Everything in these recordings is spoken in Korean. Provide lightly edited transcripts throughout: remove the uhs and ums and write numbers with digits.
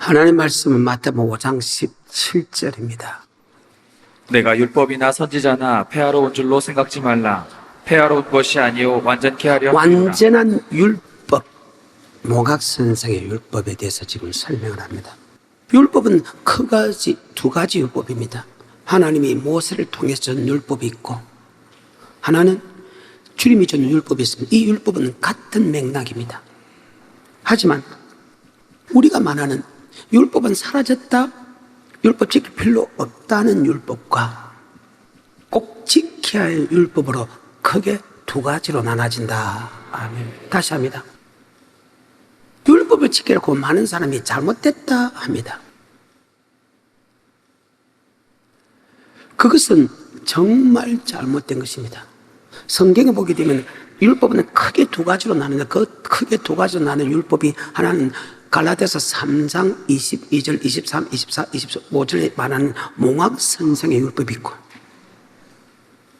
하나님 말씀은 마태복음 5장 17절입니다. 내가 율법이나 선지자나 폐하러 온 줄로 생각지 말라. 폐하러 온 것이 아니요 완전케 하려 함이라. 완전한 율법, 모각선생의 율법에 대해서 지금 설명을 합니다. 율법은 두 가지 율법입니다. 하나님이 모세를 통해서 준 율법이 있고, 하나는 주님이 준 율법이 있습니다. 이 율법은 같은 맥락입니다. 하지만 우리가 말하는 율법은 사라졌다, 율법 지킬 필요 없다는 율법과 꼭 지켜야 할 율법으로 크게 두 가지로 나눠진다. 아멘. 다시 합니다. 율법을 지키려고 많은 사람이 잘못됐다 합니다. 그것은 정말 잘못된 것입니다. 성경에 보게 되면 율법은 크게 두 가지로 나누는데, 그 크게 두 가지로 나누는 율법이 하나는 갈라디아서 3장 22절, 23, 24, 25절에 말하는 몽학선생의 율법이 있고,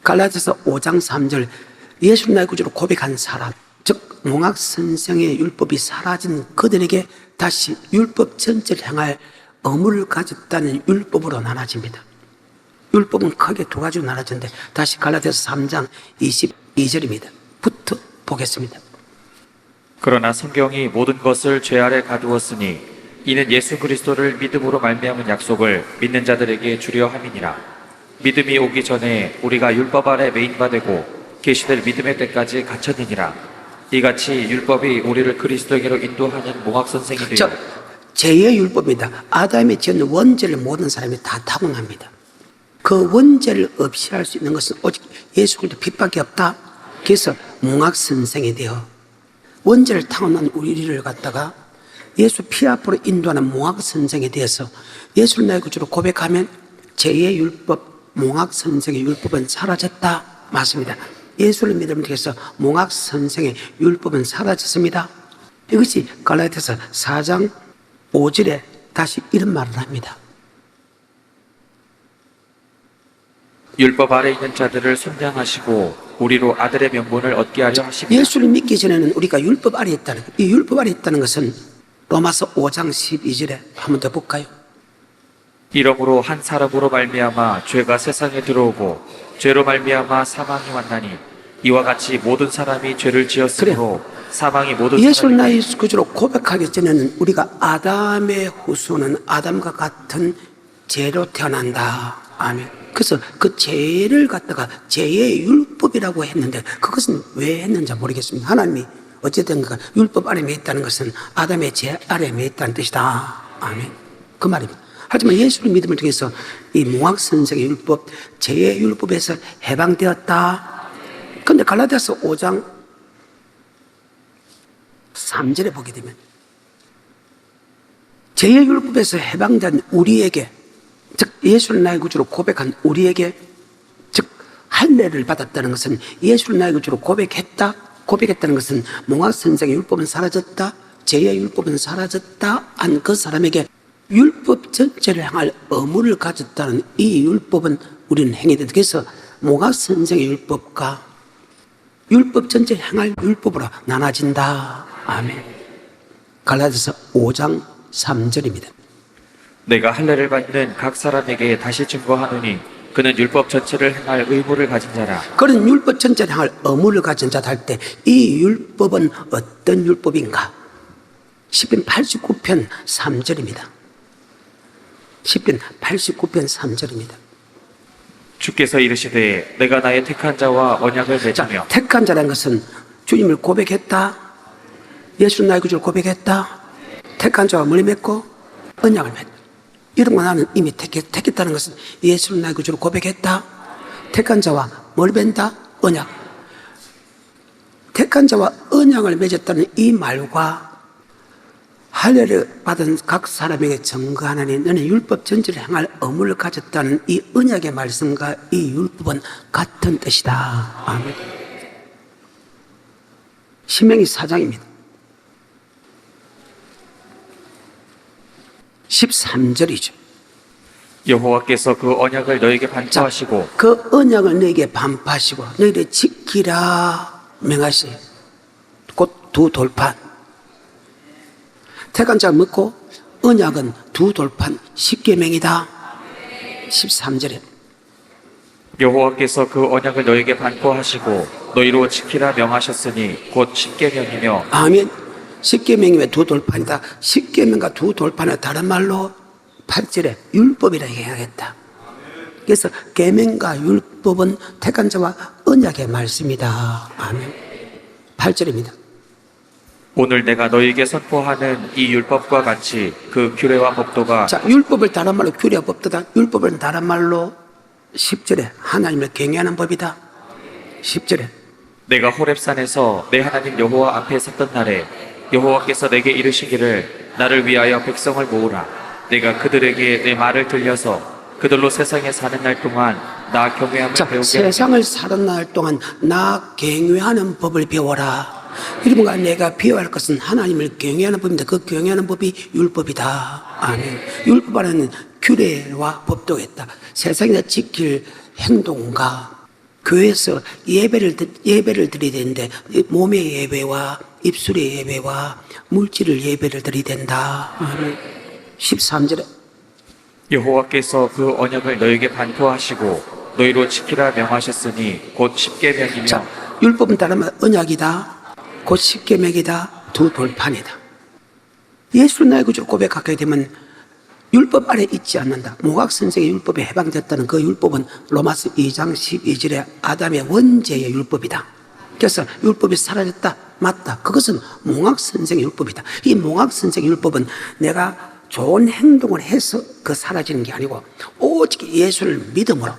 갈라디아서 5장 3절 예수 나의 구주로 고백한 사람, 즉 몽학선생의 율법이 사라진 그들에게 다시 율법 전체를 향할 의무를 가졌다는 율법으로 나눠집니다. 율법은 크게 두 가지로 나눠지는데, 다시 갈라디아서 3장 22절입니다. 부터 보겠습니다. 그러나 성경이 모든 것을 죄 아래 가두었으니 이는 예수 그리스도를 믿음으로 말미암은 약속을 믿는 자들에게 주려 함이니라. 믿음이 오기 전에 우리가 율법 아래 매인바 되고 계시될 믿음의 때까지 갇혔느니라. 이같이 율법이 우리를 그리스도에게로 인도하는 몽학선생이 되어 죄의 율법입니다. 아담이 지은 원죄를 모든 사람이 다 타고납니다. 그 원죄를 없이 할 수 있는 것은 오직 예수 그리스도 빛밖에 없다. 그래서 몽학선생이 되어 원죄를 타고난 우리를 갖다가 예수 피 앞으로 인도하는 몽학선생에 대해서 예수를 나의 구주로 고백하면 죄의 율법, 몽학선생의 율법은 사라졌다. 맞습니다. 예수를 믿음을 통해서 몽학선생의 율법은 사라졌습니다. 이것이 갈라디아서 4장 5절에 다시 이런 말을 합니다. 율법 아래 있는 자들을 선량하시고 우리로 아들의 명분을 얻게 하려 하십니다. 예수를 믿기 전에는 우리가 율법 아래 있다는 것, 이 율법 아래 있다는 것은 로마서 5장 12절에 한 번 더 볼까요? 이러므로 한 사람으로 말미암아 죄가 세상에 들어오고 죄로 말미암아 사망이 왔나니 이와 같이 모든 사람이 죄를 지었으므로 사망이 모든 예수를 사람에게 나의 구주로 고백하기 전에는 우리가 아담의 후손은 아담과 같은 죄로 태어난다. 아멘. 그래서 그 죄를 갖다가 죄의 율법이라고 했는데, 그것은 왜 했는지 모르겠습니다. 하나님이 어쨌든 율법 아래 매있다는 것은 아담의 죄 아래 매있다는 뜻이다. 아멘. 그 말입니다. 하지만 예수를 믿음을 통해서 이 몽학선생의 율법, 죄의 율법에서 해방되었다. 그런데 갈라디아서 5장 3절에 보게 되면 죄의 율법에서 해방된 우리에게, 즉 예수를 나의 구주로 고백한 우리에게, 즉 할례를 받았다는 것은 예수를 나의 구주로 고백했다는 것은 몽학선생의 율법은 사라졌다, 죄의 율법은 사라졌다 한 그 사람에게 율법 전체를 향할 의무를 가졌다는 이 율법은 우리는 행해야 돼. 그래서 몽학선생의 율법과 율법 전체를 향할 율법으로 나눠진다. 아멘. 갈라디아서 5장 3절입니다. 내가 할례를 받는 각 사람에게 다시 증거하노니 그는 율법 전체를 행할 의무를 가진 자라. 그런 율법 전체를 향할 의무를 가진 자다 할 때 이 율법은 어떤 율법인가? 시편 89편 3절입니다. 시편 89편 3절입니다. 주께서 이르시되 내가 나의 택한 자와 언약을 맺으며. 택한 자라는 것은 주님을 고백했다, 예수는 나의 구주를 고백했다, 택한 자와 머리 맺고 언약을 맺다. 이런 거 나는 이미 택했다는 것은 예수를 나의 구주로 고백했다, 택한 자와 뭘 맺다? 언약. 택한 자와 언약을 맺었다는 이 말과 할례를 받은 각 사람에게 증거하나니 너는 율법 전체를 향할 의무를 가졌다는 이 언약의 말씀과 이 율법은 같은 뜻이다. 아멘. 신명기 4장입니다. 13절이죠. 여호와께서 그 언약을 너에게 반포하시고 그 언약을 너에게 반포하시고 너희를 지키라 명하시. 곧 두 돌판. 택한 자 먹고 언약은 두 돌판 십계명이다. 13절에 여호와께서 그 언약을 너에게 반포하시고 너희로 지키라 명하셨으니 곧 십계명이며 아멘. 십계명이 왜 두 돌판이다? 십계명과 두 돌판은 다른 말로 8절에 율법이라 얘기하겠다. 그래서 계명과 율법은 택한 자와 언약의 말씀이다. 아멘. 8절입니다. 오늘 내가 너희에게 선포하는 이 율법과 같이 그 규례와 법도가 자, 율법을 다른 말로 규례와 법도다. 율법은 다른 말로 10절에 하나님을 경외하는 법이다. 10절에 내가 호렙산에서 내 하나님 여호와 앞에 섰던 날에 여호와께서 내게 이르시기를 나를 위하여 백성을 모으라. 내가 그들에게 내 말을 들려서 그들로 세상에 사는 날 동안 나 경외함을 자, 배우게 세상을 사는 날 동안 나 경외하는 법을 배워라. 이러므로 내가 배워야 할 것은 하나님을 경외하는 법인데 그 경외하는 법이 율법이다. 아멘. 율법 안에는 규례와 법도가 있다. 세상에서 지킬 행동과 교회에서 예배를 드려야 되는데 몸의 예배와 입술의 예배와 물질을 예배를 드려야 된다. 아멘. 13절에 여호와께서 그 언약을 너에게 반포하시고 너희로 지키라 명하셨으니 곧 십계명이며 자, 율법은 다른 말 언약이다. 곧 십계명이다. 두 돌판이다. 예수를 나의 구주로 고백하게 되면 율법 아래 있지 않는다. 모각 선생의 율법에 해방됐다는 그 율법은 로마서 2장 12절에 아담의 원죄의 율법이다. 그래서 율법이 사라졌다. 맞다. 그것은 몽학 선생의 율법이다. 이 몽학 선생의 율법은 내가 좋은 행동을 해서 그 사라지는 게 아니고 오직 예수를 믿음으로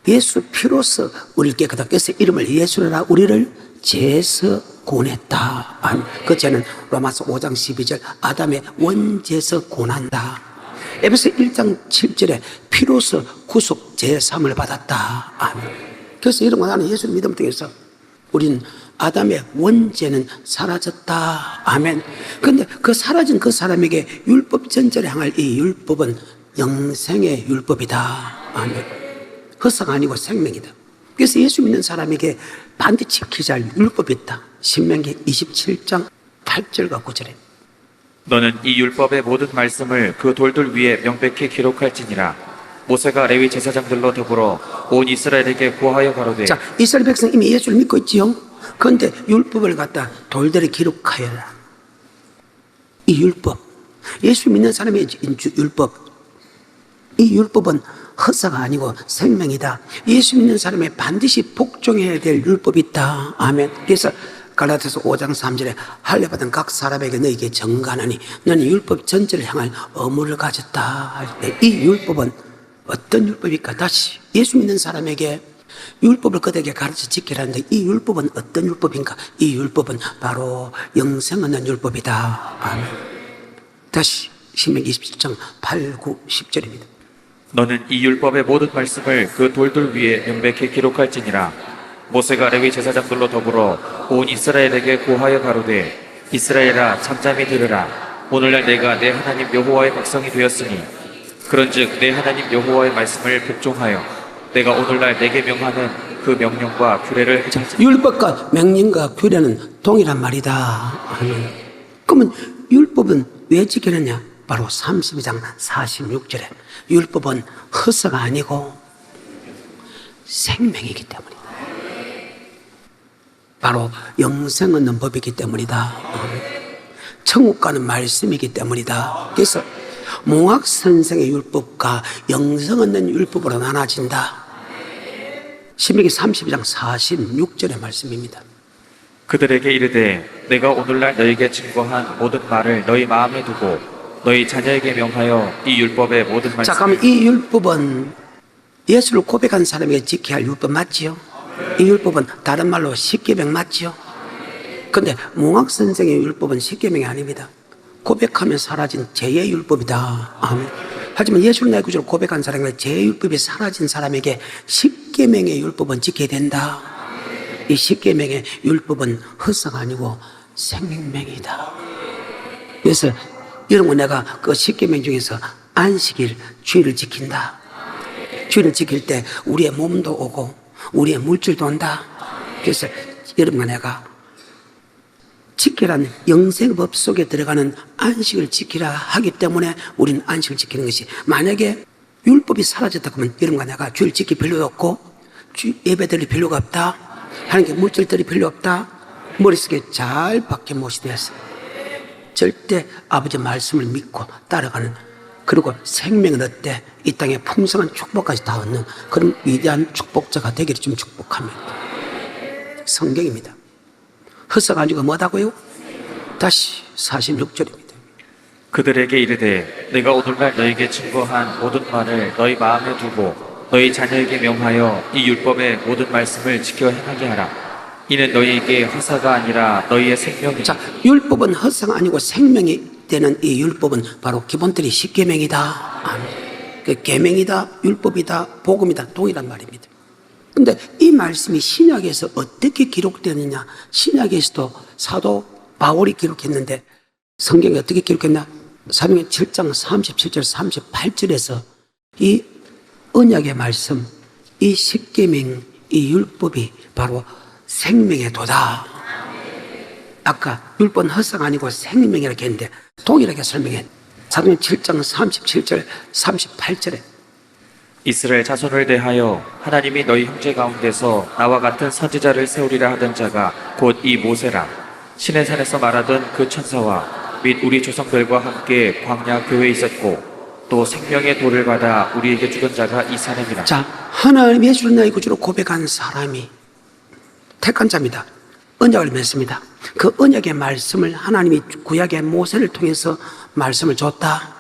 예수 피로서 우리를 깨끗하게 해서 이름을 예수라 우리를 죄에서 구원했다. 그 죄는 로마서 5장 12절 아담의 원죄에서 구원한다. 에베소 1장 7절에 피로서 구속 제삼을 받았다. 아멘. 그래서 이런 거 나는 예수를 믿음 통해서 우리는 아담의 원죄는 사라졌다. 아멘. 그런데 그 사라진 그 사람에게 율법 전제를 향할 이 율법은 영생의 율법이다. 아멘. 허사가 아니고 생명이다. 그래서 예수 믿는 사람에게 반드시 지키자 할 율법이 있다. 신명기 27장 8절과 9절에 너는 이 율법의 모든 말씀을 그 돌들 위에 명백히 기록할지니라. 모세가 레위 제사장들로 더불어 온 이스라엘에게 고하여 가로되 자, 이스라엘 백성 이미 예수를 믿고 있지요. 그런데 율법을 갖다 돌들에 기록하여라. 이 율법, 예수 믿는 사람의 율법, 이 율법은 허사가 아니고 생명이다. 예수 믿는 사람의 반드시 복종해야 될 율법이 있다. 아멘. 그래서 갈라디아서 5장 3절에 할례 받은 각 사람에게 너에게 정관하니 너는 율법 전체를 향할 의무를 가졌다. 할 때 이 율법은 어떤 율법일까? 다시 예수 믿는 사람에게 율법을 그들에게 가르쳐 지키라는데 이 율법은 어떤 율법인가? 이 율법은 바로 영생 얻는 율법이다. 아멘. 다시 신명기 27장 8, 9, 10절입니다. 너는 이 율법의 모든 말씀을 그 돌들 위에 명백히 기록할지니라. 모세가 레위 제사장들로 더불어 온 이스라엘에게 고하여 가로되 이스라엘아 잠잠히 들으라. 오늘날 내가 내 하나님 여호와의 백성이 되었으니 그런즉 내 하나님 여호와의 말씀을 복종하여 내가 오늘날 내게 명하는 그 명령과 규례를 행할지니. 율법과 명령과 규례는 동일한 말이다. 아멘. 그러면 율법은 왜 지키느냐? 바로 32장 46절에 율법은 허사가 아니고 생명이기 때문이다. 바로 영생 얻는 법이기 때문이다. 천국 가는 말씀이기 때문이다. 그래서 몽학 선생의 율법과 영생 얻는 율법으로 나눠진다. 신명기 32장 46절의 말씀입니다. 그들에게 이르되 내가 오늘날 너에게 증거한 모든 말을 너희 마음에 두고 너희 자녀에게 명하여 이 율법의 모든 말씀. 자, 그럼 이 율법은 예수를 고백한 사람에게 지켜야 할 율법 맞지요? 이 율법은 다른 말로 십계명 맞지요? 그런데 몽학 선생의 율법은 십계명이 아닙니다. 고백하면 사라진 죄의 율법이다. 아멘. 하지만 예수를 나의 구주로 고백한 사람에게 죄의 율법이 사라진 사람에게 십계명의 율법은 지켜야 된다. 이 십계명의 율법은 허사가 아니고 생명이다. 그래서 이런 거 내가 그 십계명 중에서 안식일 주일을 지킨다. 주일을 지킬 때 우리의 몸도 오고 우리의 물질도 온다. 그래서 여러분과 내가 지키라는 영생의 법 속에 들어가는 안식을 지키라 하기 때문에 우리는 안식을 지키는 것이, 만약에 율법이 사라졌다 그러면 여러분과 내가 주일 지킬 필요도 없고 예배 드릴 필요가 없다, 하나님께 물질 드릴 필요 없다, 머릿속에 잘 박혀 못이 되었어요. 절대 아버지 말씀을 믿고 따라가는, 그리고 생명을 얻되 이 땅에 풍성한 축복까지 다 얻는 그런 위대한 축복자가 되기를 좀 축복합니다. 성경입니다. 헛사가지고 뭐다고요? 다시 46절입니다. 그들에게 이르되 내가 오늘날 너에게 증거한 모든 말을 너희 마음에 두고 너희 자녀에게 명하여 이 율법의 모든 말씀을 지켜 행하게 하라. 이는 너희에게 허사가 아니라 너희의 생명이다. 자, 율법은 허사가 아니고 생명이 되는 이 율법은 바로 기본들이 십계명이다. 그 계명이다, 율법이다, 복음이다, 동일한 말입니다. 근데 이 말씀이 신약에서 어떻게 기록되느냐? 신약에서도 사도 바울이 기록했는데 성경에 어떻게 기록했나? 사도행전 7장 37절 38절에서 이 언약의 말씀, 이 십계명, 이 율법이 바로 생명의 도다. 아까 율법은 헛사가 아니고 생명이라고 했는데 동일하게 설명해. 사도행전 7장 37절 38절에 이스라엘 자손을 대하여 하나님이 너희 형제 가운데서 나와 같은 선지자를 세우리라 하던 자가 곧 이 모세라. 신의 산에서 말하던 그 천사와 및 우리 조상들과 함께 광야 교회에 있었고 또 생명의 도를 받아 우리에게 주던 자가 이 사람이라. 자, 하나님 예수를 나의 구주로 고백한 사람이 택한 자입니다. 언약을 맺습니다. 그 언약의 말씀을 하나님이 구약의 모세를 통해서 말씀을 줬다.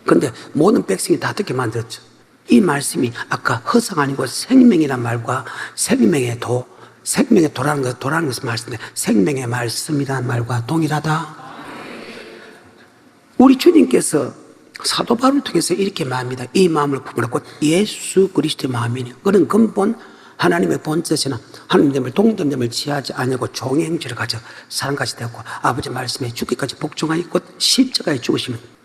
그런데 모든 백성이 다 듣게 만들었죠. 이 말씀이 아까 허사가 아니고 생명이란 말과 생명의 도, 생명의 도라는 것을 말씀인데 생명의 말씀이라는 말과 동일하다. 우리 주님께서 사도 바울을 통해서 이렇게 말합니다. 이 마음을 품으라 곧 예수 그리스도의 마음이니 그는 근본 하나님의 본뜻이나 하나님됨을 동등됨을 취하지 아니하고 종의 행실을 가져 사람같이 되었고 아버지 말씀에 죽기까지 복종하여 곧 십자가에 죽으시면,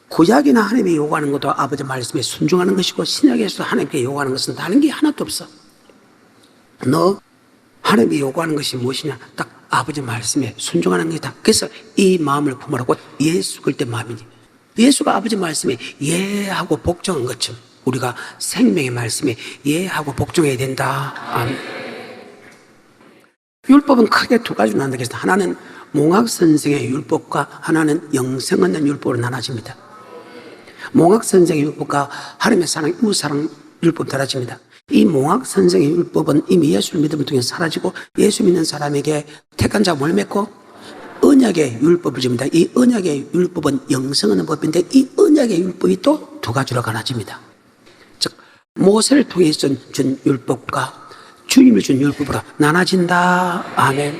구약이나 하나님이 요구하는 것도 아버지 말씀에 순종하는 것이고 신약에서 하나님께 요구하는 것은 다른 게 하나도 없어. 너 하나님이 요구하는 것이 무엇이냐? 딱 아버지 말씀에 순종하는 것이다. 그래서 이 마음을 품으라 곧 예수 그리스도의 마음이니, 예수가 아버지 말씀에 예하고 복종한 것처럼 우리가 생명의 말씀에 예하고 복종해야 된다. 아멘. 율법은 크게 두 가지로 나눈다. 그래서 하나는 몽학 선생의 율법과 하나는 영생 얻는 율법으로 나눠집니다. 몽학 선생의 율법과 하나님의 사랑, 이웃 사랑 율법 달라집니다. 이 몽학 선생의 율법은 이미 예수를 믿음을 통해 사라지고 예수 믿는 사람에게 택한 자가 뭘 맺고 언약의 율법을 줍니다. 이 언약의 율법은 영생 얻는 법인데 이 언약의 율법이 또 두 가지로 갈라집니다. 즉 모세를 통해 준 율법과 주님을 준 율법으로 나눠진다. 아멘.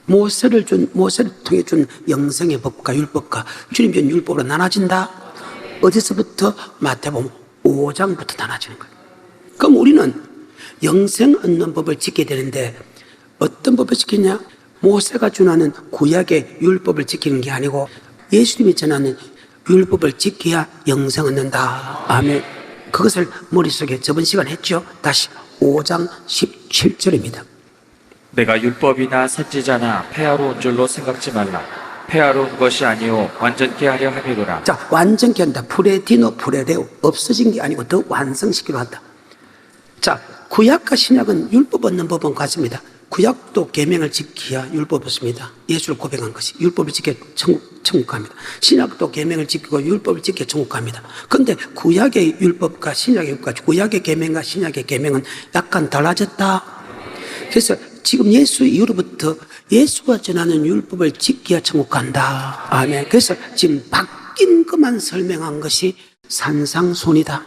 모세를 통해 준 영생의 법과 율법과 주님 준 율법으로 나눠진다. 어디서부터? 마태복음 5장부터 나눠지는 거예요. 그럼 우리는 영생 얻는 법을 지켜야 되는데 어떤 법을 지키냐? 모세가 전하는 구약의 율법을 지키는 게 아니고 예수님이 전하는 율법을 지켜야 영생 얻는다. 아멘. 그것을 머릿속에 저번 시간에 했죠. 다시 5장 17절입니다. 내가 율법이나 선지자나 폐하러 온 줄로 생각지 말라. 폐하러 온 것이 아니요 완전케 하려 함이로라. 자, 완전케 한다. 프레디노 프레데오, 없어진 게 아니고 더 완성시키려 한다. 자, 구약과 신약은 율법 얻는 법은 같습니다. 구약도 계명을 지켜야 율법 얻습니다. 예수를 고백한 것이 율법을 지켜 천국 갑니다. 신약도 계명을 지키고 율법을 지켜 천국 갑니다. 그런데 구약의 율법과 신약의 율법과 구약의 계명과 신약의 계명은 약간 달라졌다. 그래서 지금 예수 이후로부터 예수가 전하는 율법을 지켜야 천국 간다. 아멘. 그래서 지금 바뀐 것만 설명한 것이 산상손이다.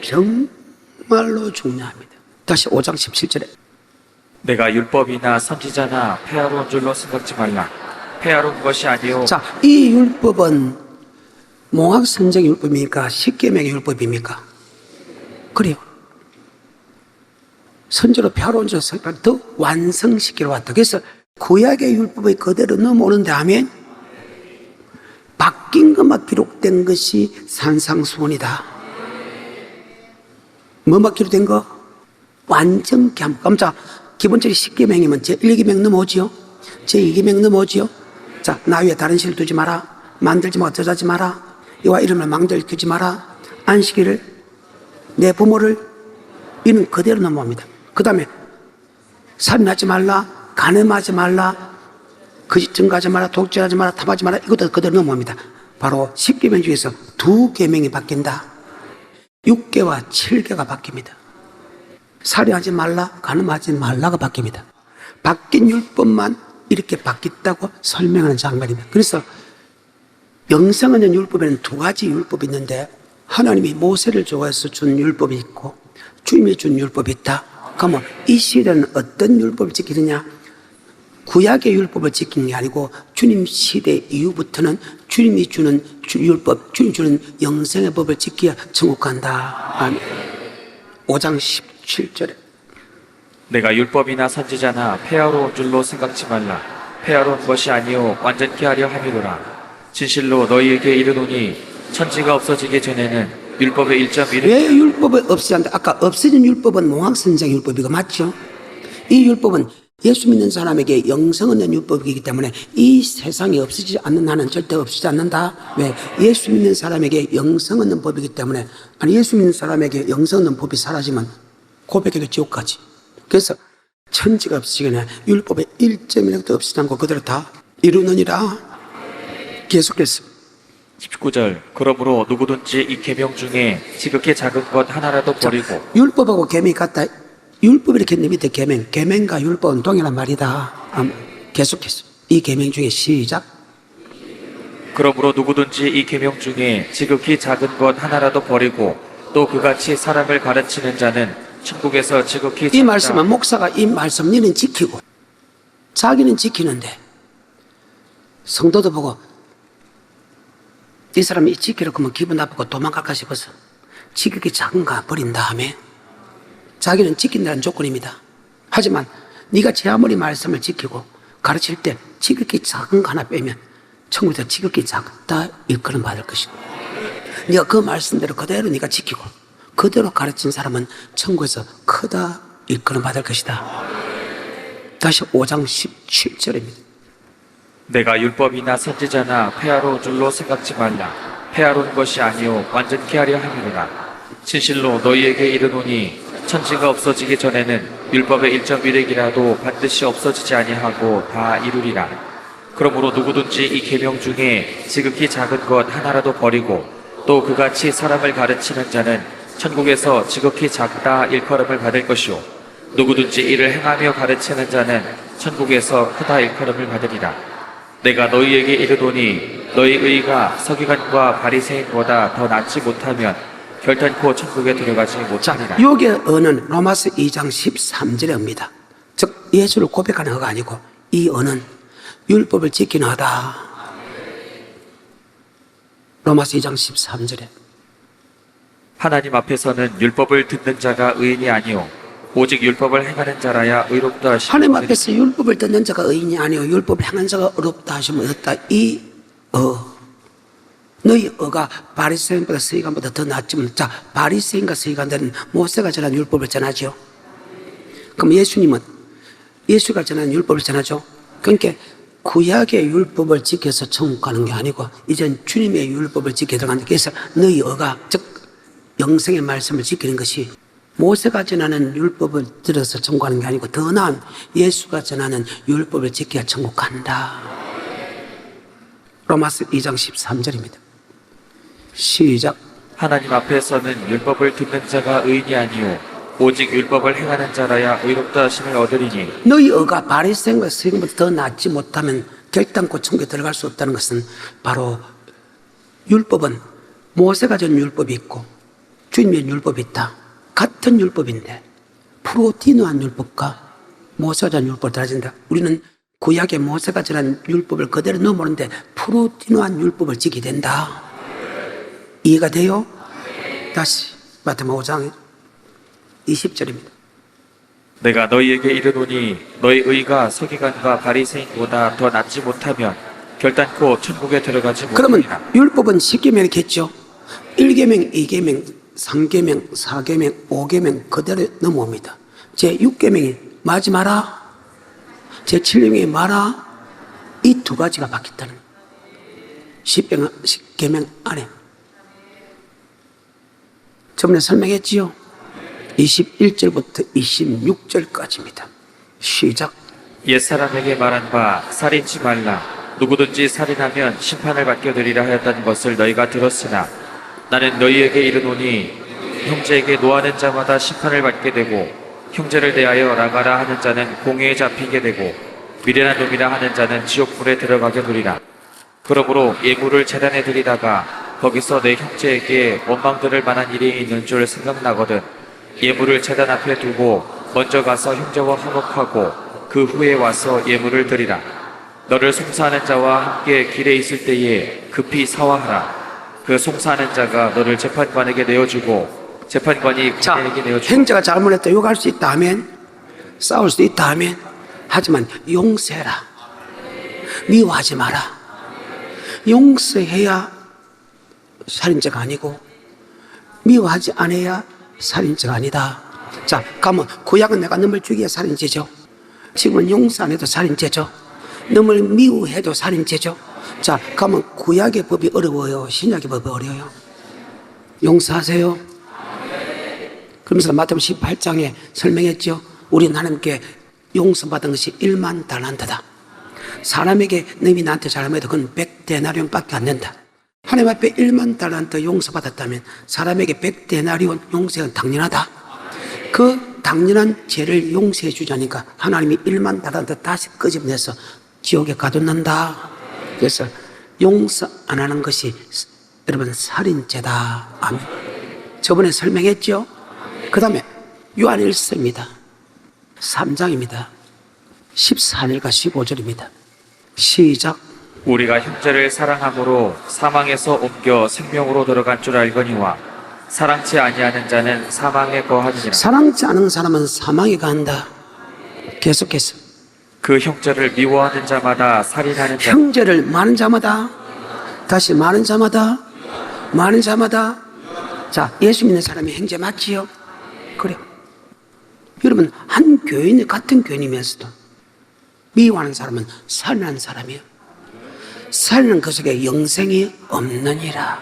정말로 중요합니다. 다시 5장 17절에 내가 율법이나 선지자나 폐하러 온 줄로 생각지 말라. 폐하러 온 것이 아니요. 자, 이 율법은 몽학 선정의 율법입니까? 십계명의 율법입니까? 그래요. 선지로 폐하러 온 줄로 더 완성시키러 왔다. 그래서 구약의 율법을 그대로 넘어오는데 하면 바뀐 것만 기록된 것이 산상수훈이다. 뭐만 기록된 거? 완전케 함. 깜짝 기본적인 십계명이면 제 1계명 넘어오지요. 제2계명 넘어오지요. 자, 나 위에 다른 신을 두지 마라. 만들지 마, 저자지 마라. 여호와 이름을 망절시키지 마라. 안식일을, 내 부모를, 이는 그대로 넘어옵니다. 그 다음에 살인하지 말라, 간음하지 말라, 거짓 증거하지 마라, 독재하지 마라, 탐하지 마라. 이것도 그대로 넘어옵니다. 바로 10계명 중에서 2계명이 바뀐다. 6계와 7계가 바뀝니다. 살인하지 말라, 간음하지 말라가 바뀝니다. 바뀐 율법만 이렇게 바뀌었다고 설명하는 장면입니다. 그래서 영성언약 율법에는 2가지 율법이 있는데, 하나님이 모세를 좋아해서 준 율법이 있고 주님이 준 율법이 있다. 그러면 이 시대는 어떤 율법을 지키느냐? 구약의 율법을 지키는 게 아니고 주님 시대 이후부터는 주님이 주는 율법, 주님이 주는 영생의 법을 지켜야 천국 간다. 아멘. 5장 17절에 내가 율법이나 선지자나 폐하로운 줄로 생각지 말라. 폐하로운 것이 아니요 완전케 하려 함이로라. 진실로 너희에게 이르노니 천지가 없어지기 전에는 율법의 1.1을 왜 율법을 없애한다? 아까 없어진 율법은 몽학선지자 율법이고 맞죠? 이 율법은 예수 믿는 사람에게 영성언약 율법이기 때문에 이 세상에 없어지지 않는 한은 절대 없어지지 않는다. 왜? 예수 믿는 사람에게 영성언약 법이기 때문에. 아니, 예수 믿는 사람에게 영성언약 법이 사라지면 고백해도 지옥 가지. 그래서 천지가 없어지기 전에 율법의 1.1도 없어지지 않고 그대로 다 이루느니라. 계속해서 19절 그러므로 누구든지 이 계명 중에 지극히 작은 것 하나라도 버리고. 율법하고 계명이 같다. 율법이 이렇게 있는 밑에 계명과 율법은 동일한 말이다. 계속해서 이 계명 중에 시작. 그러므로 누구든지 이 계명 중에 지극히 작은 것 하나라도 버리고 또 그같이 사람을 가르치는 자는 천국에서 지극히 이 말씀은 목사가 이 말씀 니는 지키고 자기는 지키는데 성도도 보고 이 사람이 지키려고 하면 기분 나쁘고 도망갈까 싶어서 지극히 작은 거 버린 다음에 자기는 지킨다는 조건입니다. 하지만 네가 제 아무리 말씀을 지키고 가르칠 때 지극히 작은 거 하나 빼면 천국에서 지극히 작다 일컬음 받을 것이고, 네가 그 말씀대로 그대로 네가 지키고 그대로 가르친 사람은 천국에서 크다 일컬음 받을 것이다. 다시 5장 17절입니다. 내가 율법이나 선지자나 폐하로운 줄로 생각지 말라. 폐하로운 것이 아니요 완전케 하려 함이로라. 진실로 너희에게 이르노니 천지가 없어지기 전에는 율법의 1.1핵이라도 반드시 없어지지 아니하고 다 이루리라. 그러므로 누구든지 이 계명 중에 지극히 작은 것 하나라도 버리고 또 그같이 사람을 가르치는 자는 천국에서 지극히 작다 일컬음을 받을 것이요 누구든지 이를 행하며 가르치는 자는 천국에서 크다 일컬음을 받으리라. 내가 너희에게 이르노니 너희 의가 서기관과 바리새인보다 더 낫지 못하면 결단코 천국에 들어가지 못하리라. 여기에 어는 로마서 2장 13절에 옵니다. 즉 예수를 고백하는 어가 아니고 이 어는 율법을 지키는 어다. 로마서 2장 13절에 하나님 앞에서는 율법을 듣는 자가 의인이 아니요 오직 율법을 행하는 자라야 의롭다 하시니 하나님 앞에서 율법을 듣는 자가 의인이 아니요 율법을 행하는 자가 의롭다 하시면 어떻다. 이 너희 어가 바리새인보다 서기관보다 더 낫지만, 자, 바리새인과 서기관들은 모세가 전한 율법을 전하죠. 그럼 예수님은 예수가 전한 율법을 전하죠. 그러니까 구약의 율법을 지켜서 천국 가는 게 아니고 이젠 주님의 율법을 지켜 들어간다. 그래서 너희 어가 즉 영생의 말씀을 지키는 것이 모세가 전하는 율법을 들어서 천국 가는 게 아니고 더 나은 예수가 전하는 율법을 지켜야 천국 간다. 로마서 2장 13절입니다. 시작. 하나님 앞에서는 율법을 듣는 자가 의인이 아니요 오직 율법을 행하는 자라야 의롭다 하심을 얻으리니. 너희 어가 바리새인과 서기관보다 더 낫지 못하면 결단코 천국에 들어갈 수 없다는 것은 바로 율법은 모세가 전 율법이 있고 주님의 율법이 있다. 같은 율법인데 프로티노한 율법과 모세가 전 율법을 달라진다. 우리는 구약의 모세가 전한 율법을 그대로 넘어오는데 프로티노한 율법을 지키게 된다. 이해가 돼요? 다시 마태복음 5장 20절입니다. 내가 너희에게 이르노니 너희 의가 서기관과 바리새인보다 더 낫지 못하면 결단코 천국에 들어가지 그러면 못하리라. 율법은 10계명이 겠죠. 1계명, 2계명, 3계명, 4계명, 5계명 그대로 넘어옵니다. 제 6계명이 마지 마라. 제7명이 마라. 이 두 가지가 바뀌었다는 거예요. 십계명 안에. 저번에 설명했지요. 21절부터 26절까지입니다. 시작. 옛사람에게 말한 바 살인치 말라. 누구든지 살인하면 심판을 받게 되리라 하였다는 것을 너희가 들었으나 나는 너희에게 이르노니 형제에게 노하는 자마다 심판을 받게 되고 형제를 대하여 나가라 하는 자는 공회에 잡히게 되고 미련한 놈이라 하는 자는 지옥불에 들어가게 되리라. 그러므로 예물을 제단에 드리다가 거기서 내 형제에게 원망 들을 만한 일이 있는 줄 생각나거든 예물을 제단 앞에 두고 먼저 가서 형제와 화목하고 그 후에 와서 예물을 드리라. 너를 송사하는 자와 함께 길에 있을 때에 급히 사화하라. 그 송사하는 자가 너를 재판관에게 내어주고 재판관이 자, 군인에게 내어주고. 행자가 잘못했다 욕할 수 있다 하면, 싸울 수 있다 하면, 하지만 용서해라. 미워하지 마라. 용서해야 살인자가 아니고 미워하지 않아야 살인자가 아니다. 자, 그러면 구약은 내가 너를 죽이야 살인죄죠. 지금은 용서 안 해도 살인죄죠. 너를 미워해도 살인죄죠. 자, 그러면 구약의 법이 어려워요? 신약의 법이 어려워요? 용서하세요. 그러면서 마태복음 18장에 설명했죠. 우리 하나님께 용서받은 것이 1만 달란트다. 사람에게 너희 나한테 잘못해도 그건 100데나리온밖에 안 된다. 하나님 앞에 1만 달란트 용서받았다면 사람에게 100데나리온 용서는 당연하다. 그 당연한 죄를 용서해 주자니까 하나님이 1만 달란트 다시 끄집어내서 지옥에 가둬놓는다. 그래서 용서 안 하는 것이 여러분 살인죄다. 아멘. 저번에 설명했죠. 그 다음에 요한일서입니다. 3장입니다. 14절과 15절입니다. 시작. 우리가 형제를 사랑함으로 사망에서 옮겨 생명으로 들어간 줄 알거니와 사랑치 아니하는 자는 사망에 거하느니라. 사랑치 않은 사람은 사망에 간다. 계속해서 그 형제를 미워하는 자마다 살인하는 자. 형제를 많은 자마다, 다시 많은 자마다, 많은 자마다. 자, 예수 믿는 사람이 형제 맞지요? 그래요. 여러분, 한 교인, 같은 교인이면서도 미워하는 사람은 살인하는 사람이에요. 살인은 그 속에 영생이 없느니라.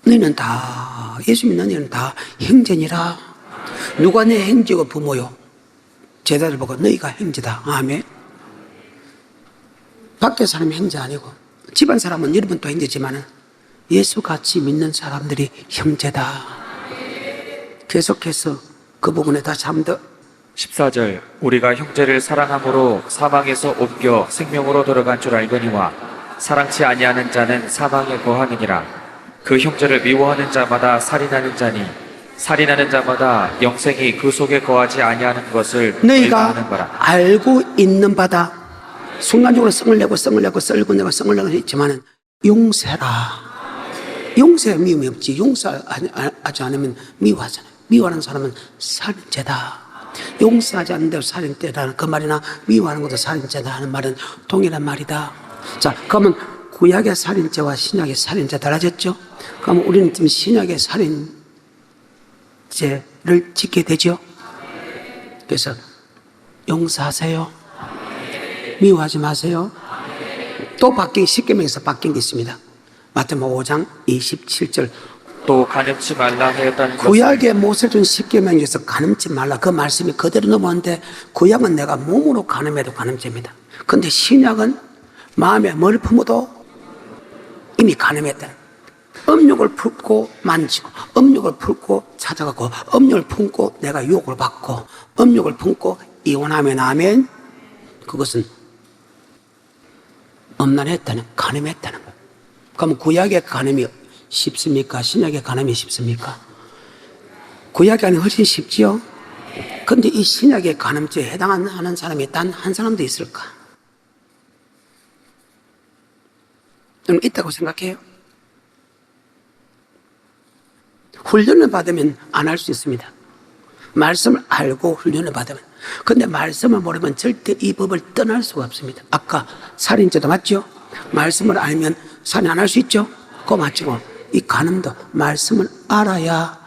너희는 다, 예수 믿는 너희는 다 형제니라. 누가 내 형제고 부모요? 제자들 보고 너희가 형제다. 아멘. 밖에 사람이 형제 아니고 집안 사람은 여러분 또 형제지만은 예수같이 믿는 사람들이 형제다. 계속해서 그 부분에 다시 한 번 더 14절. 우리가 형제를 사랑함으로 사망에서 옮겨 생명으로 들어간 줄 알거니와 사랑치 아니하는 자는 사망에 거하느니라. 그 형제를 미워하는 자마다 살인하는 자니 살인하는 자마다 영생이 그 속에 거하지 아니하는 것을 너희가 아는 거라. 알고 알고 있는 바다. 순간적으로 성을 내고 썰고 내고 성을 내고 했지만은 용서해라. 용서에 미움이 없지. 용서하지 않으면 미워하잖아요. 미워하는 사람은 살인죄다. 용서하지 않는데도 살인죄라는 그 말이나 미워하는 것도 살인죄다 하는 말은 동일한 말이다. 자, 그러면 구약의 살인죄와 신약의 살인죄 달라졌죠? 그러면 우리는 지금 신약의 살인죄를 짓게 되죠? 그래서 용서하세요. 미워하지 마세요. 또 바뀐 10계명에서 바뀐 게 있습니다. 마태복음 5장 27절. 또 간음치 말라 하였다는 것을 구약의 못을 준 10계명에서 간음치 말라 그 말씀이 그대로 넘어오는데 구약은 내가 몸으로 간음해도 간음죄입니다. 그런데 신약은 마음에 뭘 품어도 이미 간음했다는 음욕을 품고 만지고 음욕을 품고 찾아가고 음욕을 품고 내가 유혹을 받고 음욕을 품고 이혼하면 아멘. 그것은 엄란했다는 간음했다는 거예요. 그럼 구약의 간음이 쉽습니까? 신약의 간음이 쉽습니까? 구약의 간음이 훨씬 쉽지요? 그런데 이 신약의 간음죄에 해당하는 사람이 단 한 사람도 있을까? 저는 있다고 생각해요. 훈련을 받으면 안 할 수 있습니다. 말씀을 알고 훈련을 받으면. 그런데 말씀을 모르면 절대 이 법을 떠날 수가 없습니다. 아까 살인죄도 맞죠? 말씀을 알면 살인 안 할 수 있죠? 그거 맞죠? 이 간음도 말씀을 알아야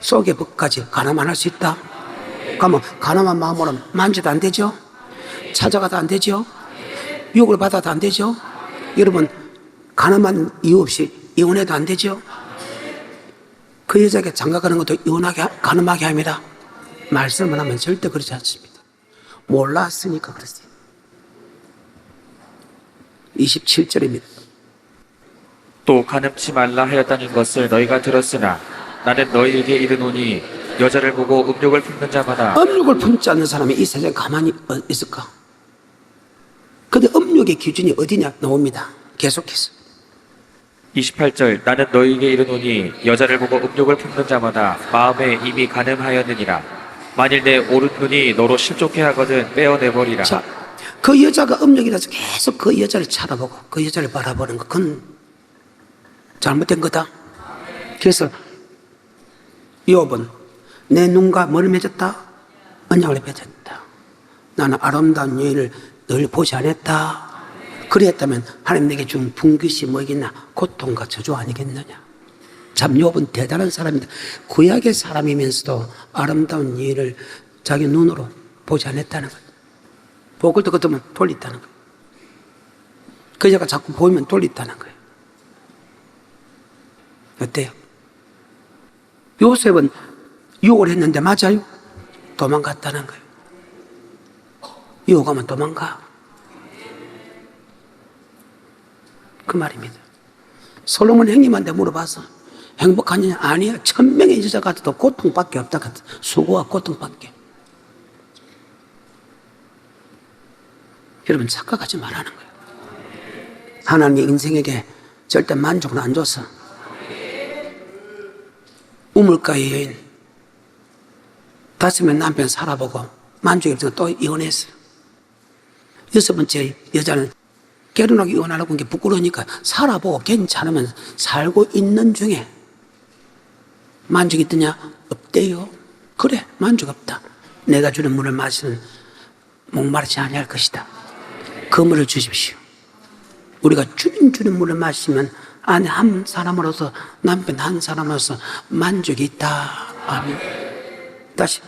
속의 법까지 간음 안 할 수 있다. 그러면 간음한 마음으로 만져도 안 되죠? 찾아가도 안 되죠? 유혹을 받아도 안 되죠? 여러분, 가늠한 이유 없이 이혼해도 안 되죠? 그 여자에게 장가가는 것도 이혼하게, 가늠하게 합니다. 말씀을 하면 절대 그렇지 않습니다. 몰랐으니까 그랬어요. 27절입니다. 또 가늠치 말라 하였다는 것을 너희가 들었으나 나는 너희에게 이르노니 여자를 보고 음욕을 품는 자마다 음욕을 품지 않는 사람이 이 세상에 가만히 있을까? 근데 음욕의 기준이 어디냐 나옵니다. 계속해서 28절 나는 너희에게 이르노니 여자를 보고 음욕을 품는 자마다 마음에 이미 가늠하였느니라. 만일 내 오른눈이 너로 실족해 하거든 빼어내버리라. 자, 그 여자가 음욕이라서 계속 그 여자를 쳐다보고 그 여자를 바라보는 거 그건 잘못된 거다. 그래서 욥은 내 눈과 뭐를 맺었다? 언약을 맺었다. 나는 아름다운 여인을 늘 보지 않았다. 그랬다면 하나님 내게 준 분깃이 뭐겠나? 고통과 저주 아니겠느냐? 참 욥은 대단한 사람이다. 구약의 사람이면서도 아름다운 여인을 자기 눈으로 보지 않았다는 것. 복을 듣거든 돌렸다는 것. 그 여자가 자꾸 보이면 돌렸다는 거예요. 어때요? 요셉은 유혹을 했는데 맞아요? 도망갔다는 거예요. 유혹하면 도망가. 그 말입니다. 솔로몬 형님한테 물어봐서 행복하냐? 아니야. 1000명의 여자 같아도 고통밖에 없다. 수고와 고통밖에. 여러분 착각하지 말라는 거예요. 하나님의 인생에게 절대 만족은 안 줬어. 우물가의 여인 5명 남편 살아보고 만족이 없어서 또 이혼했어요. 6번째 여자는 결혼하고 이혼하려고 한 게 부끄러우니까 살아보고 괜찮으면 살고 있는 중에 만족이 있더냐? 없대요. 그래 만족 없다. 내가 주는 물을 마시는 목마르지 아니할 것이다. 그 물을 주십시오. 우리가 주는 물을 마시면 아내 한 사람으로서 남편 한 사람으로서 만족이 있다. 아멘. 다시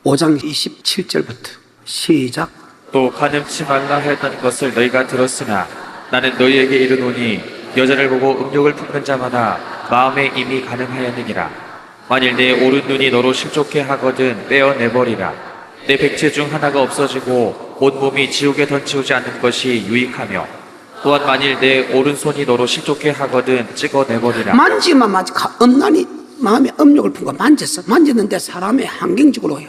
5장 27절부터 시작. 또 가늠치 말라 하였다는 것을 너희가 들었으나 나는 너희에게 이르노니 여자를 보고 음욕을 품는 자마다 마음에 이미 가늠하였느니라. 만일 내 오른눈이 너로 실족해 하거든 빼어내버리라. 내 백체 중 하나가 없어지고 온몸이 지옥에 던지우지 않는 것이 유익하며 또한 만일 내 오른손이 너로 실족해 하거든 찍어내버리라. 만지만 마치 음란이 마음에 음욕을 품고 만졌는데 사람의 환경적으로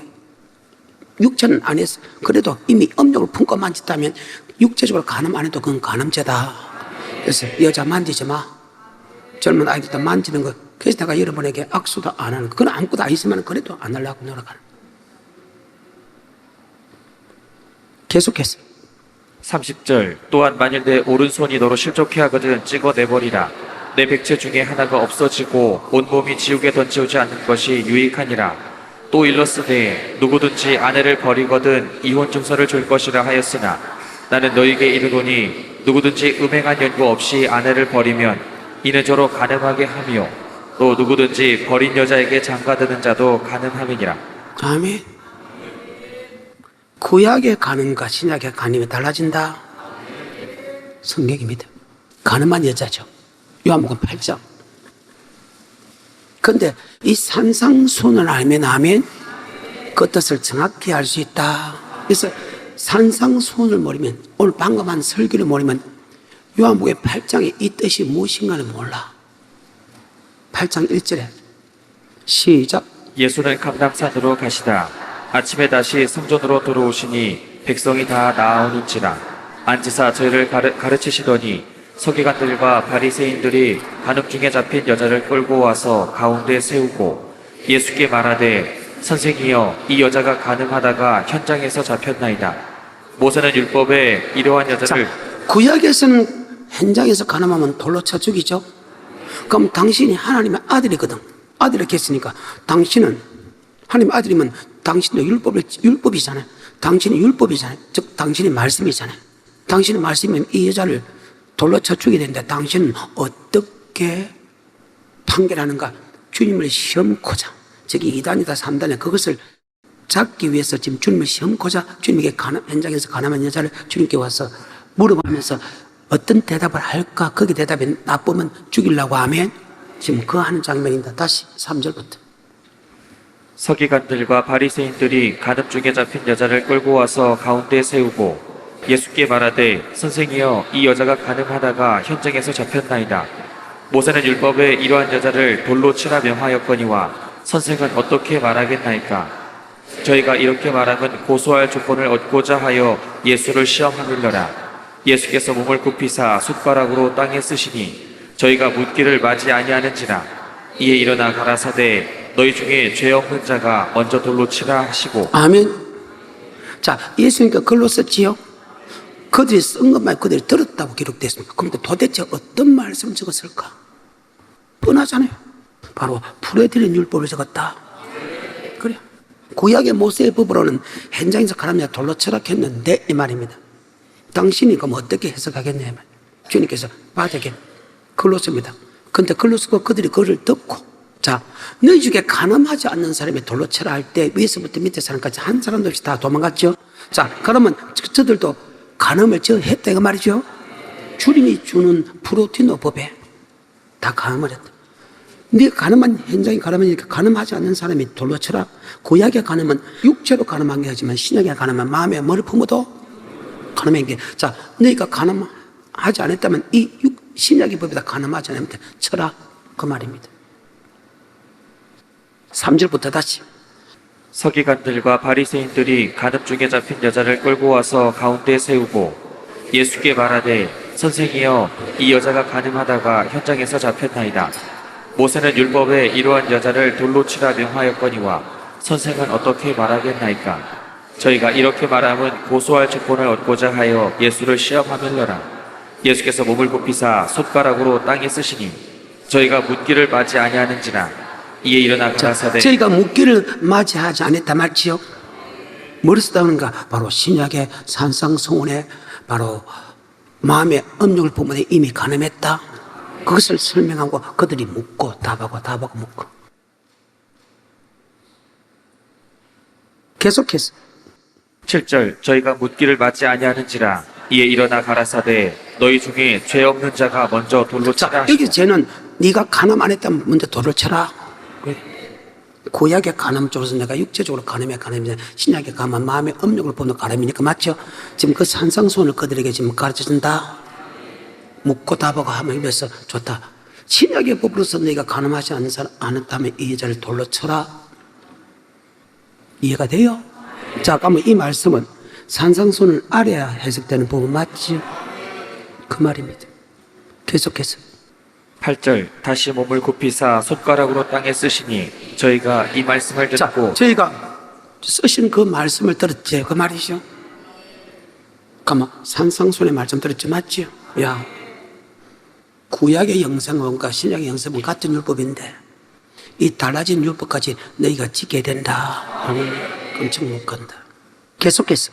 육체는 안 했어. 그래도 이미 음욕을 품고 만졌다면 육체적으로 가늠 안 해도 그건 가늠죄다. 그래서 여자 만지지 마. 젊은 아이들도 만지는 거. 그래서 내가 여러분에게 악수도 안 하는 거. 그건 아무것도 안 있으면 그래도 안 하려고 노력하는 거. 계속해서 30절 또한 만일 내 오른손이 너로 실족해 하거든 찍어내버리라. 내 백체 중에 하나가 없어지고 온몸이 지옥에 던지우지 않는 것이 유익하니라. 또 일렀으되 누구든지 아내를 버리거든 이혼 증서를 줄 것이라 하였으나 나는 너희에게 이르노니 누구든지 음행한 연고 없이 아내를 버리면 이는 저로 가늠하게 하며 또 누구든지 버린 여자에게 장가드는 자도 가늠함이니라. 아멘. 구약의 가늠과 신약의 가늠이 달라진다. 성경입니다. 가늠한 여자죠. 요한복음 8장. 그런데 이 산상수훈을 알면 그 뜻을 정확히 알 수 있다. 그래서 산상수훈을 모르면 오늘 방금 한 설교를 모르면 요한복음 8장에 이 뜻이 무엇인가는 몰라. 8장 1절에 시작. 예수는 감람산으로 가시다. 아침에 다시 성전으로 들어오시니 백성이 다 나아오는지라. 앉으사 저희를 가르치시더니 서기관들과 바리새인들이 간음 중에 잡힌 여자를 끌고 와서 가운데 세우고 예수께 말하되 선생이여 이 여자가 간음하다가 현장에서 잡혔나이다. 모세는 율법에 이러한 여자를 구약에서는 현장에서 간음하면 돌로 쳐 죽이죠. 그럼 당신이 하나님의 아들이거든. 아들이라고 했으니까 당신은 하나님의 아들이면 당신도 율법이잖아요. 당신이 율법이잖아요. 즉 당신이 말씀이잖아요. 당신의 말씀이면 이 여자를 돌로 쳐 죽이게 되는데 당신은 어떻게 판결하는가? 주님을 시험코자, 즉 2단이다 3단이다 그것을 잡기 위해서 지금 주님을 시험고자 주님에게 현장에서 가난한 여자를 주님께 와서 물어보면서 어떤 대답을 할까? 거기 대답이 나쁘면 죽이려고 하면 지금 그 하는 장면입니다. 다시 3절부터. 서기관들과 바리새인들이 간음 중에 잡힌 여자를 끌고 와서 가운데 세우고 예수께 말하되 선생이여 이 여자가 간음하다가 현장에서 잡혔나이다. 모세는 율법에 이러한 여자를 돌로 치라 명하였거니와 선생은 어떻게 말하겠나이까? 저희가 이렇게 말함은 고소할 조건을 얻고자 하여 예수를 시험하밀러라. 예수께서 몸을 굽히사 숟가락으로 땅에 쓰시니 저희가 묻기를 맞이 아니하는지라. 이에 일어나 가라사대 너희 중에 죄 없는 자가 먼저 돌로 치라 하시고. 아멘. 자, 예수님께 글로 썼지요. 그들이 쓴 것만 그들이 들었다고 기록됐습니다. 그럼 도대체 어떤 말씀을 적었을까? 뻔하잖아요. 바로 풀어드린 율법을 적었다. 그래. 구약의 모세의 법으로는 현장에서 가라면 돌로 쳐라 했는데 이 말입니다. 당신이 그럼 어떻게 해석하겠냐 말. 주님께서 바닥에 글로 씁니다. 근데 글로 쓰고 그들이 그를 듣고, 자, 너희 중에 간음하지 않는 사람이 돌로 쳐라 할 때 위에서부터 밑에 사람까지 한 사람도 없이 다 도망갔죠. 자, 그러면 저들도 간음을 했다 이거 말이죠. 주님이 주는 프로티노 법에 다 간음을 했다. 네가 간음한 현장에 간음하니까 간음하지 않는 사람이 돌로 쳐라. 구약의 간음은 육체로 간음한 게 하지만 신약의 간음은 마음에 머리 품어도 간음한 게. 자, 너희가 간음하지 않았다면 이 신약의 법에다 간음하지 않으면 쳐라 그 말입니다. 3절부터 다시. 서기관들과 바리새인들이 간음 중에 잡힌 여자를 끌고 와서 가운데 세우고 예수께 말하되 선생이여 이 여자가 간음하다가 현장에서 잡혔나이다. 모세는 율법에 이러한 여자를 돌로 치라 명하였거니와 선생은 어떻게 말하겠나이까? 저희가 이렇게 말함은 고소할 조건을 얻고자 하여 예수를 시험하밀러라. 예수께서 몸을 굽히사 숟가락으로 땅에 쓰시니 저희가 묻기를 맞이 아니하는지라. 이에 일어나 가라사대 저희가 묻기를 맞이하지 않았다 말지요. 뭐를 쓰다는가? 바로 신약의 산상송원에 바로 마음의 음욕을 부문에 이미 간음했다. 그것을 설명하고 그들이 묻고 답하고 묻고. 계속해서 7절 저희가 묻기를 맞지 아니하는지라. 이에 일어나 가라사대 너희 중에 죄 없는 자가 먼저 돌로 치라 하시고. 여기 쟤는 네가 간음 안 했다면 먼저 돌을 쳐라. 구약의 간음 쪽에서 내가 육체적으로 간음이냐 신약의 간음은 마음의 음욕을 보는 간음이니까 맞죠? 지금 그 산상수훈을 그들에게 지금 가르쳐준다. 묻고 답하고 하면 입에서 좋다. 신약의 법으로서 너희가 간음하지 않았다면 이 여자를 돌로 쳐라. 이해가 돼요? 자, 그러면 이 말씀은 산상수훈을 알아야 해석되는 부분 맞지? 그 말입니다. 계속해서 8절 다시 몸을 굽히사 손가락으로 땅에 쓰시니 저희가 이 말씀을 듣고. 자, 저희가 쓰신 그 말씀을 들었지 그 말이죠. 그러면 산상수훈의 말씀 들었지 맞지? 야, 구약의 영성원과 신약의 영성원 같은 율법인데 이 달라진 율법까지 너희가 지켜야 된다 하면 끔찍 못 간다. 계속해서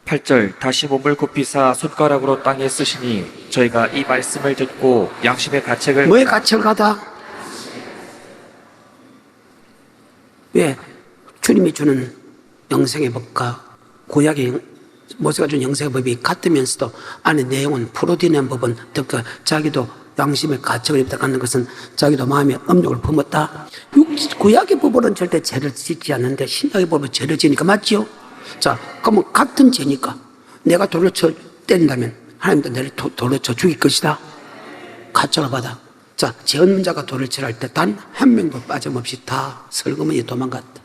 8절 다시 몸을 굽히사 손가락으로 땅에 쓰시니 저희가 이 말씀을 듣고 양심의 가책을. 뭐의 가책을 가다? 왜? 주님이 주는 영생의 법과 구약의 모세가 준 영생의 법이 같으면서도 안에 내용은 프로디는 법은 즉 자기도 양심의 가책을 입다 갖는 것은 자기도 마음의 음욕을 품었다. 구약의 법으로는 절대 죄를 짓지 않는데 신약의 법은 죄를 지니까 맞지요? 자, 그러면 같은 죄니까 내가 돌로 쳐 때린다면 하나님도 나를 돌로 쳐 죽일 것이다. 가책을 받아. 자, 죄 없는 자가 돌을 칠할 때 단 한 명도 빠짐없이 다 설그머니 도망갔다.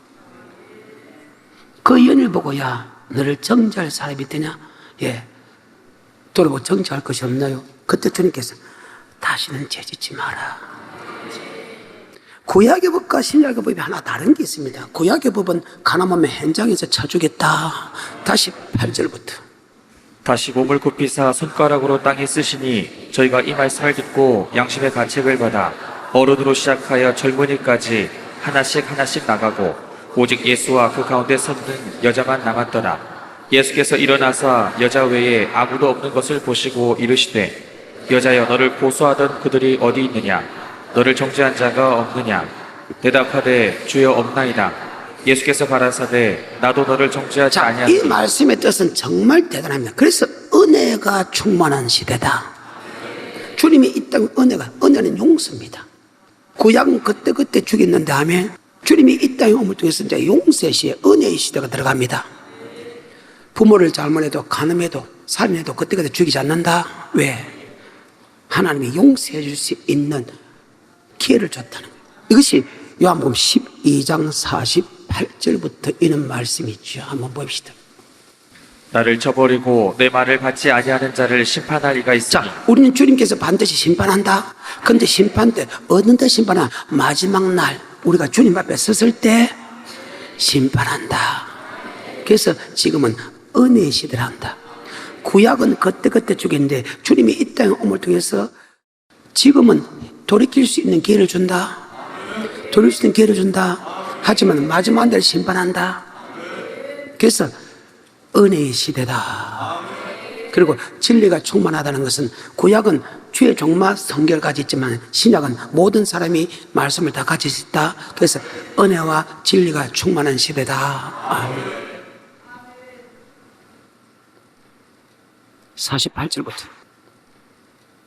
그 연을 보고 야, 너를 정죄할 사람이 되냐? 예, 돌아보고 정죄할 것이 없나요? 그때 주님께서 다시는 죄 짓지 마라. 구약의 법과 신약의 법이 하나 다른 게 있습니다. 구약의 법은 가난하면 현장에서 쳐주겠다. 다시 8절부터. 다시 몸을 굽히사 손가락으로 땅에 쓰시니 저희가 이 말씀을 듣고 양심의 가책을 받아 어른으로 시작하여 젊은이까지 하나씩 나가고 오직 예수와 그 가운데 섰는 여자만 남았더라. 예수께서 일어나사 여자 외에 아무도 없는 것을 보시고 이르시되 여자여 너를 고소하던 그들이 어디 있느냐? 너를 정죄한 자가 없느냐? 대답하되 주여 없나이다. 예수께서 가라사대 나도 너를 정죄하지 자, 이 아니하노니 말씀의 뜻은 정말 대단합니다. 그래서 은혜가 충만한 시대다. 주님이 이 땅 은혜는 용서입니다. 구약은 그때 죽였는 다음에 주님이 이 땅에 오물 통해서 이제 용서의 시대, 은혜의 시대가 들어갑니다. 부모를 잘못해도 가늠해도 살인해도 그때 죽이지 않는다. 왜? 하나님이 용서해 줄 수 있는 기회를 줬다는 거예요. 이것이 요한복음 12장 48절부터 이런 말씀이 있죠. 한번 봅시다. 나를 쳐버리고 내 말을 받지 아니하는 자를 심판할 이가 있으니 자, 우리는 주님께서 반드시 심판한다. 근데 심판 때 어느 때 심판하? 마지막 날 우리가 주님 앞에 섰을 때 심판한다. 그래서 지금은 은혜의 시대를 한다. 구약은 그때 죽였는데 주님이 이 땅에 오물 통해서 지금은 돌이킬 수 있는 기회를 준다. 돌릴 수 있는 기회를 준다. 하지만 마지막 날 심판한다. 그래서 은혜의 시대다. 그리고 진리가 충만하다는 것은 구약은 주의 종마 성결 가지 있지만 신약은 모든 사람이 말씀을 다 가질 수 있다. 그래서 은혜와 진리가 충만한 시대다. 아멘. 48절부터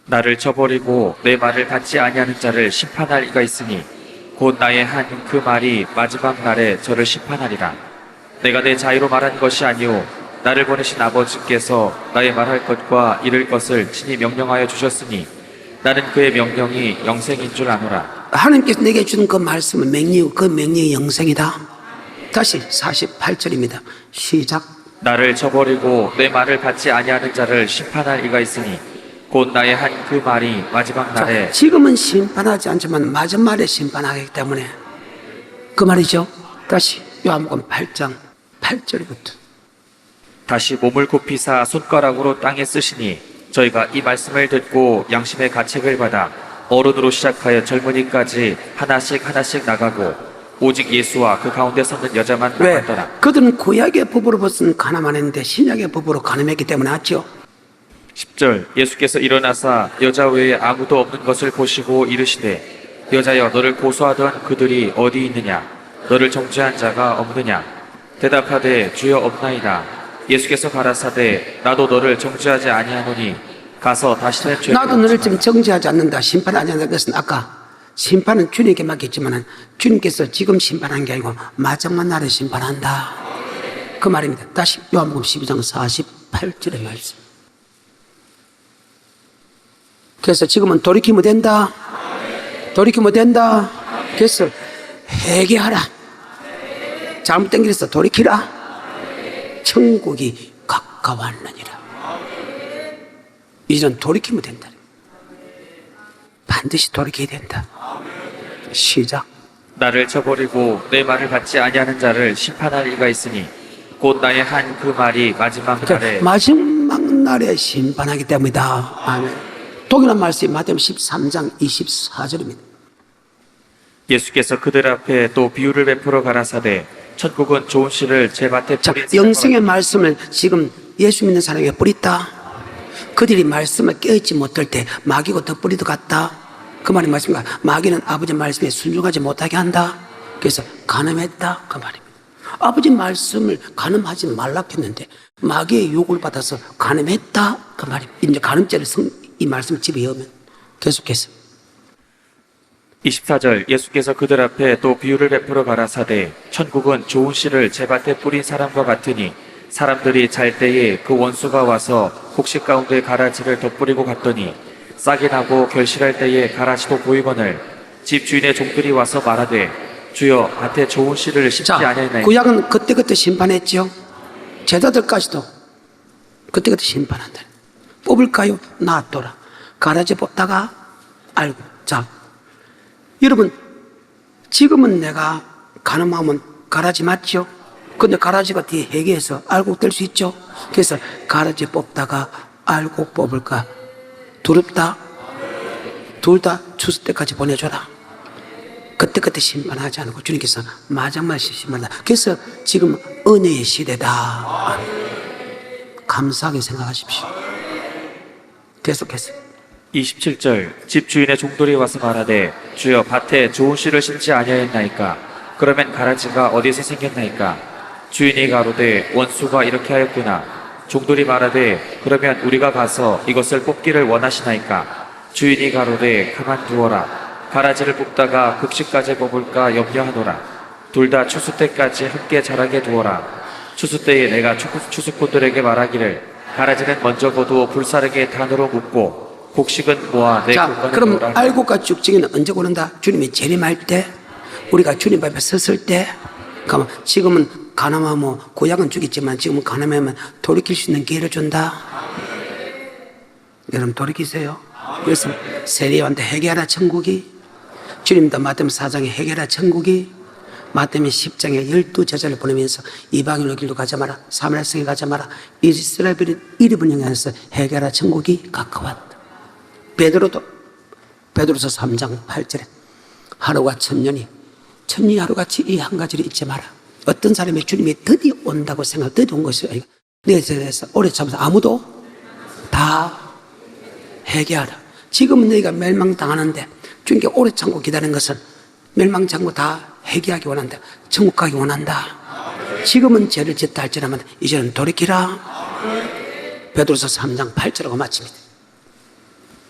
나를 쳐버리고 내 말을 받지 아니하는 자를 심판할 이가 있으니 곧 나의 한 그 말이 마지막 날에 저를 심판하리라. 내가 내 자유로 말한 것이 아니오 나를 보내신 아버지께서 나의 말할 것과 이를 것을 친히 명령하여 주셨으니 나는 그의 명령이 영생인 줄 아노라. 하나님께서 내게 주는 그 말씀은 맹리요 그 명령이 영생이다. 다시 48절입니다. 시작. 나를 쳐버리고 내 말을 받지 아니하는 자를 심판할 이가 있으니 곧 나의 한 그 말이 마지막 날에 자, 지금은 심판하지 않지만 마지막 날에 심판하기 때문에 그 말이죠. 다시 요한복음 8장 8절부터 다시 몸을 굽히사 손가락으로 땅에 쓰시니 저희가 이 말씀을 듣고 양심의 가책을 받아 어른으로 시작하여 젊은이까지 하나씩 나가고 오직 예수와 그 가운데 섰는 여자만 왜? 남았더라. 그들은 구약의 법으로서는 가늠 안 했는데 신약의 법으로 가늠했기 때문에 왔죠. 10절 예수께서 일어나사 여자 외에 아무도 없는 것을 보시고 이르시되 여자여 너를 고소하던 그들이 어디 있느냐 너를 정죄한 자가 없느냐 대답하되 주여 없나이다. 예수께서 가라사대 나도 너를 정죄하지 아니하노니 가서 다시는 죄를 나도 너를 짓지 지금 말라. 정죄하지 않는다. 심판하지 않는다. 그것은 아까 심판은 주님께 맡겼지만 주님께서 지금 심판한 게 아니고 마지막 날에 심판한다. 그 말입니다. 다시 요한복음 12장 48절의 말씀. 그래서 지금은 돌이키면 된다. 돌이키면 된다. 그래서 회개하라. 잘못된 길에서 돌이키라. 천국이 가까웠느니라. 이제는 돌이키면 된다. 반드시 돌이켜야 된다. 시작. 나를 쳐버리고 내 말을 받지 아니하는 자를 심판할 이가 있으니 곧 나의 한 그 말이 마지막 날에 마지막 날에 심판하기 때문이다. 아멘. 동일한 말씀이 마태복음 13장 24절입니다. 예수께서 그들 앞에 또 비유를 베풀어 가라사대 천국은 좋은 씨를 제 밭에 자, 뿌린 영생의 말씀을 지금 예수 믿는 사람에게 뿌렸다. 그들이 말씀을 깨닫지 못할 때 마귀가 더 뿌리도 같다. 그 말이 맞습니까? 마귀는 아버지 말씀에 순종하지 못하게 한다. 그래서 가늠했다. 그 말입니다. 아버지 말씀을 가늠하지 말라 했는데 마귀의 유혹을 받아서 가늠했다. 그 말입니다. 이제 가늠죄를 이 말씀을 집에 넣으면 계속해서 24절 예수께서 그들 앞에 또 비유를 베풀어 가라사대 천국은 좋은 씨를 제 밭에 뿌린 사람과 같으니 사람들이 잘 때에 그 원수가 와서 곡식 가운데 가라지를 덧뿌리고 갔더니 싹이 나고 결실할 때에 가라지도 보이거늘 집 주인의 종들이 와서 말하되 주여 밭에 좋은 씨를 심지 자, 아니하나이까. 구약은 그때 심판했죠. 제자들까지도 그때 심판한다. 뽑을까요? 놔둬라. 가라지 뽑다가 알고. 자, 여러분 지금은 내가 가늠하면 가라지 맞죠? 근데 가라지가 뒤에 회개해서 알고 될 수 있죠? 그래서 가라지 뽑다가 알고 뽑을까? 두렵다? 둘 다 추수 때까지 보내줘라. 그때 심판하지 않고 주님께서 마지막 심판한다. 그래서 지금 은혜의 시대다. 감사하게 생각하십시오. 계속해서 27절 집 주인의 종들이 와서 말하되 주여 밭에 좋은 씨를 심지 아니하였나이까 그러면 가라지가 어디서 생겼나이까? 주인이 가로되 원수가 이렇게 하였구나. 종들이 말하되 그러면 우리가 가서 이것을 뽑기를 원하시나이까? 주인이 가로되 가만두어라. 가라지를 뽑다가 급식까지 뽑을까 염려하노라. 둘 다 추수 때까지 함께 자라게 두어라. 추수 때에 내가 추수꾼들에게 말하기를 가라지는 먼저 거두어 불사르게 단으로 묶고 곡식은 모아 내 자, 공간에 그럼 놓으라. 알곡과 죽증이는 언제 오른다? 주님이 재림할 때, 우리가 주님 앞에 섰을 때. 그러면 지금은 가늠하면 구약은 죽겠지만 지금은 가늠하면 돌이킬 수 있는 기회를 준다. 여러분 돌이키세요. 그래서 세리한테 회개하라 천국이, 주님도 마태복음 4장에 회개하라 천국이, 마태복음 10장에 12제자를 보내면서 이방인의 길로 가지 마라, 사마리아 성에 가지 마라, 이스라엘을 이름을 향해서 회개하라 천국이 가까웠다. 베드로서 3장 8절에 하루가 천년이 하루같이 이 한 가지를 잊지 마라. 어떤 사람이 주님이 드디어 온다고 생각, 드디어 온 것이 아니고 너에 대해서 오래 참아서 아무도 다 회개하라. 지금은 너희가 멸망당하는데 주님께 오래 참고 기다리는 것은 멸망 참고 다 회개하기 원한다. 천국 가기 원한다. 지금은 죄를 짓다 할지라면 이제는 돌이키라. 베드로서 3장 8절하고 마칩니다.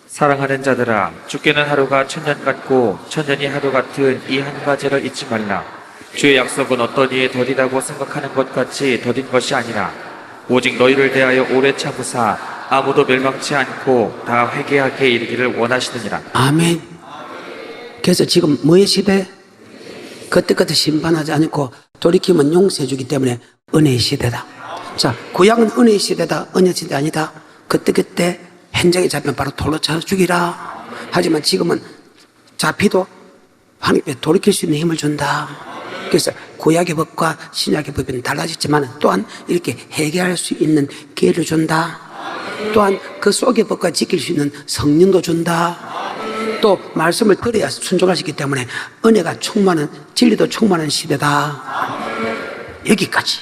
사랑하는 자들아, 죽게는 하루가 천년 같고 천년이 하루 같은 이 한 가지를 잊지 말라. 주의 약속은 어떤 이에 더디다고 생각하는 것 같이 더딘 것이 아니라 오직 너희를 대하여 오래 참으사 아무도 멸망치 않고 다 회개하게 이르기를 원하시느니라. 아멘. 그래서 지금 뭐의 시대? 그때그때 심판하지 않고 돌이키면 용서해 주기 때문에 은혜의 시대다. 자, 구약은 은혜의 시대다, 은혜 시대 아니다. 그때그때 현장에 잡히면 바로 돌로 쳐 죽이라. 하지만 지금은 잡히도 하나님께 돌이킬 수 있는 힘을 준다. 그래서 구약의 법과 신약의 법은 달라졌지만 또한 이렇게 해결할 수 있는 기회를 준다. 또한 그 속의 법과 지킬 수 있는 성령도 준다. 또 말씀을 들어야 순종할 수 있기 때문에 은혜가 충만한, 진리도 충만한 시대다. 여기까지.